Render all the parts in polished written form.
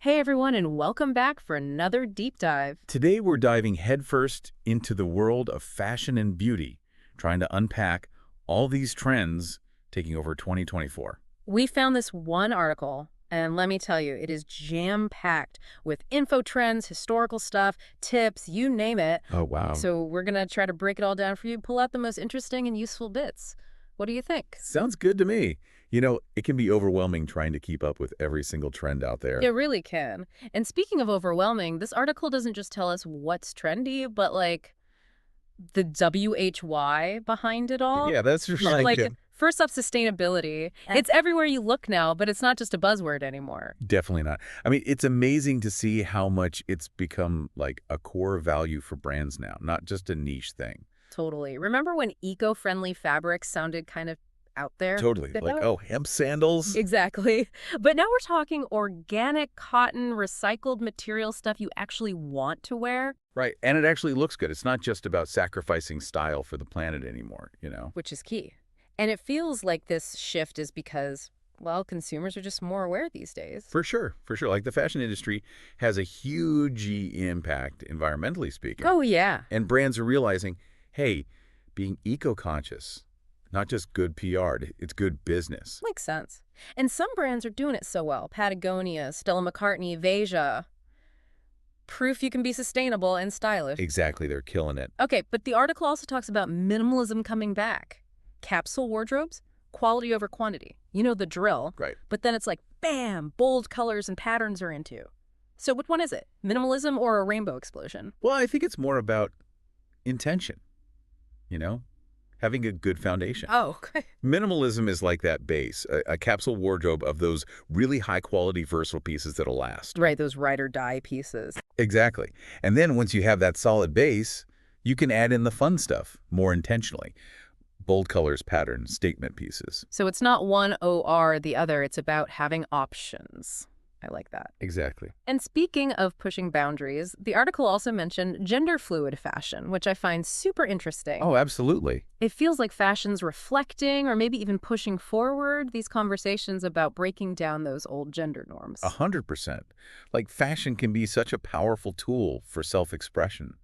Hey everyone, and welcome back for another deep dive. Today we're diving headfirst into the world of fashion and beauty, trying to unpack all these trends taking over 2024. We found this one article, and let me tell you, it is jam-packed with info trends, historical stuff, tips, you name it. Oh, wow. So we're going to try to break it all down for you, pull out the most interesting and useful bits. What do you think? Sounds good to me. It can be overwhelming trying to keep up with every single trend out there. It really can. And speaking of overwhelming, this article doesn't just tell us what's trendy, but like the WHY behind it all. Yeah, that's right. Like, first up, sustainability. It's everywhere you look now, but it's not just a buzzword anymore. Definitely not. I mean, it's amazing to see how much it's become like a core value for brands now, not just a niche thing. Totally. Remember when eco-friendly fabrics sounded kind of out there? Totally. Like, oh, hemp sandals? Exactly. But now we're talking organic cotton, recycled material stuff you actually want to wear. Right. And it actually looks good. It's not just about sacrificing style for the planet anymore. Which is key. And it feels like this shift is because, well, consumers are just more aware these days. For sure. For sure. Like the fashion industry has a huge impact, environmentally speaking. Oh, yeah. And brands are realizing, hey, being eco-conscious, not just good PR, it's good business. Makes sense. And some brands are doing it so well. Patagonia, Stella McCartney, Veja. Proof you can be sustainable and stylish. Exactly. They're killing it. Okay, but the article also talks about minimalism coming back. Capsule wardrobes, quality over quantity. You know the drill. Right. But then it's like, bam, bold colors and patterns are into. So which one is it? Minimalism or a rainbow explosion? Well, I think it's more about intention, having a good foundation. Oh, Minimalism is like that base, a capsule wardrobe of those really high-quality, versatile pieces that'll last. right, those ride or die pieces. Exactly. And then once you have that solid base, you can add in the fun stuff more intentionally. Bold colors, patterns, statement pieces. So it's not one or the other. It's about having options. I like that. Exactly. And speaking of pushing boundaries, the article also mentioned gender fluid fashion, which I find super interesting. Oh, absolutely. It feels like fashion's reflecting or maybe even pushing forward these conversations about breaking down those old gender norms. 100%. Like fashion can be such a powerful tool for self-expression,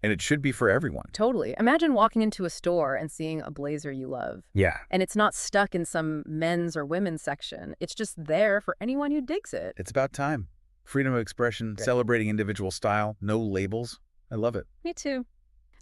and it should be for everyone. Totally. Imagine walking into a store and seeing a blazer you love. Yeah. And it's not stuck in some men's or women's section. It's just there for anyone who digs it. It's about time. Freedom of expression, Great. Celebrating individual style, no labels. I love it. Me too.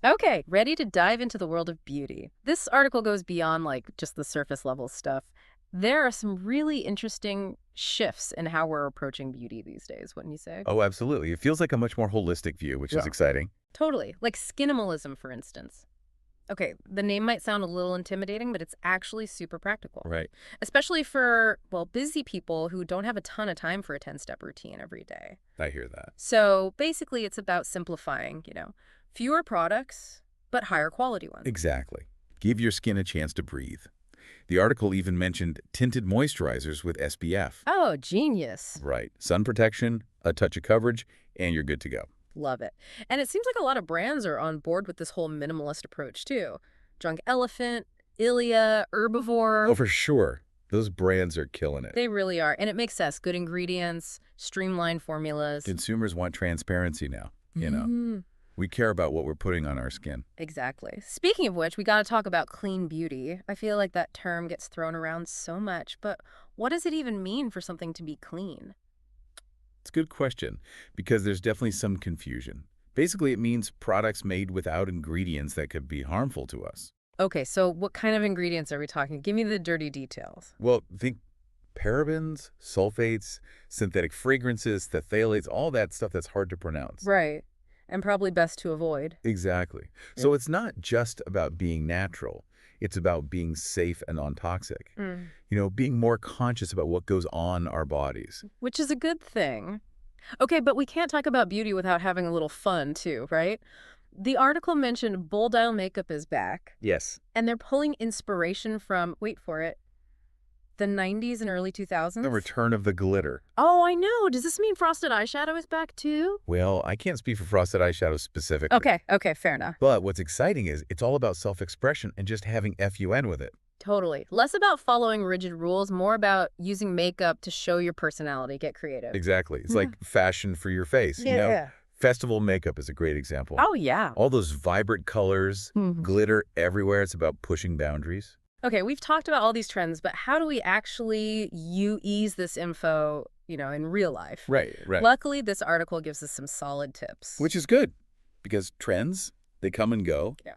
Okay, ready to dive into the world of beauty. This article goes beyond just the surface level stuff. There are some really interesting shifts in how we're approaching beauty these days, wouldn't you say? Oh, absolutely. It feels like a much more holistic view, which is exciting. Totally. Like skinimalism, for instance. Okay, the name might sound a little intimidating, but it's actually super practical. Right. Especially for, busy people who don't have a ton of time for a 10-step routine every day. I hear that. So basically, it's about simplifying, fewer products, but higher quality ones. Exactly. Give your skin a chance to breathe. The article even mentioned tinted moisturizers with SPF. Oh, genius. Right. Sun protection, a touch of coverage, and you're good to go. Love it. And it seems like a lot of brands are on board with this whole minimalist approach, too. Drunk Elephant, Ilia, Herbivore. Oh, for sure. Those brands are killing it. They really are. And it makes sense. Good ingredients, streamlined formulas. Consumers want transparency now, Mm. We care about what we're putting on our skin. Exactly. Speaking of which, we got to talk about clean beauty. I feel like that term gets thrown around so much, but what does it even mean for something to be clean? It's a good question, because there's definitely some confusion. Basically, it means products made without ingredients that could be harmful to us. Okay, so what kind of ingredients are we talking? Give me the dirty details. Well, think parabens, sulfates, synthetic fragrances, phthalates, all that stuff that's hard to pronounce. Right. And probably best to avoid. Exactly. So it's not just about being natural. It's about being safe and non-toxic. Being more conscious about what goes on our bodies. Which is a good thing. Okay, but we can't talk about beauty without having a little fun, too, right? The article mentioned Bold Dial makeup is back. Yes. And they're pulling inspiration from, wait for it, the 90s and early 2000s? The return of the glitter. Oh, I know. Does this mean frosted eyeshadow is back, too? Well, I can't speak for frosted eyeshadow specifically. Okay, fair enough. But what's exciting is it's all about self-expression and just having fun with it. Totally. Less about following rigid rules, more about using makeup to show your personality, get creative. Exactly. It's like fashion for your face, you know? Yeah. Festival makeup is a great example. Oh, yeah. All those vibrant colors, glitter everywhere. It's about pushing boundaries. Okay, we've talked about all these trends, but how do we actually ease this info, in real life? Right, right. Luckily, this article gives us some solid tips. Which is good, because trends, they come and go. Yeah.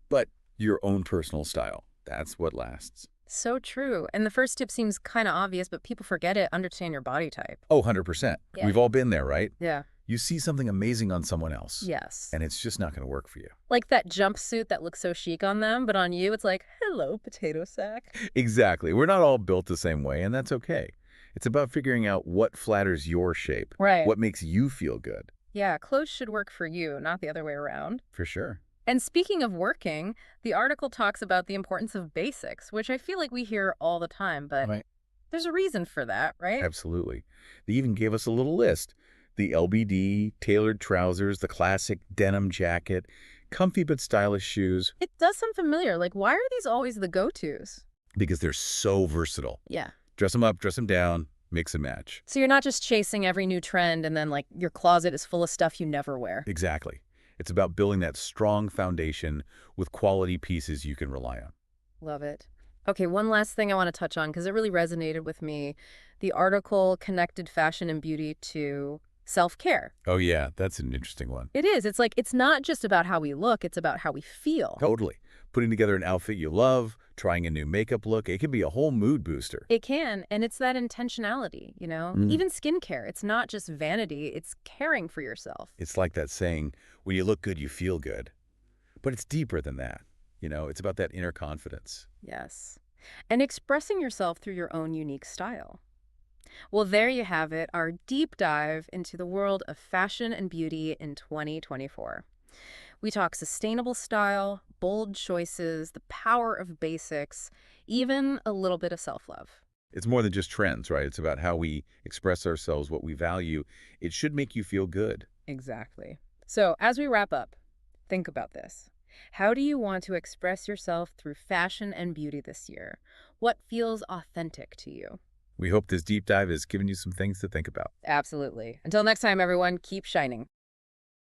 But your own personal style, that's what lasts. So true. And the first tip seems kind of obvious, but people forget it. Understand your body type. Oh, 100%. Yeah. We've all been there, right? Yeah. You see something amazing on someone else. Yes. And it's just not going to work for you. Like that jumpsuit that looks so chic on them, but on you, it's like, hello, potato sack. Exactly. We're not all built the same way, and that's okay. It's about figuring out what flatters your shape. Right. What makes you feel good. Yeah, clothes should work for you, not the other way around. For sure. And speaking of working, the article talks about the importance of basics, which I feel like we hear all the time, but Right. there's a reason for that, right? Absolutely. They even gave us a little list. The LBD, tailored trousers, the classic denim jacket, comfy but stylish shoes. It does sound familiar. Like, why are these always the go-tos? Because they're so versatile. Yeah. Dress them up, dress them down, mix and match. So you're not just chasing every new trend and then, like, your closet is full of stuff you never wear. Exactly. It's about building that strong foundation with quality pieces you can rely on. Love it. Okay, one last thing I want to touch on because it really resonated with me. The article connected fashion and beauty to self-care. Oh, yeah, that's an interesting one. It is. It's like, it's not just about how we look, it's about how we feel. Totally. Putting together an outfit you love, trying a new makeup look, it can be a whole mood booster. It can, and it's that intentionality, Even skincare, it's not just vanity, it's caring for yourself. It's like that saying, when you look good, you feel good. But it's deeper than that. It's about that inner confidence. Yes. And expressing yourself through your own unique style. Well, there you have it, our deep dive into the world of fashion and beauty in 2024. We talk sustainable style, bold choices, the power of basics, even a little bit of self-love. It's more than just trends, right? It's about how we express ourselves, what we value. It should make you feel good. Exactly. So as we wrap up, think about this. How do you want to express yourself through fashion and beauty this year? What feels authentic to you? We hope this deep dive has given you some things to think about. Absolutely. Until next time, everyone, keep shining.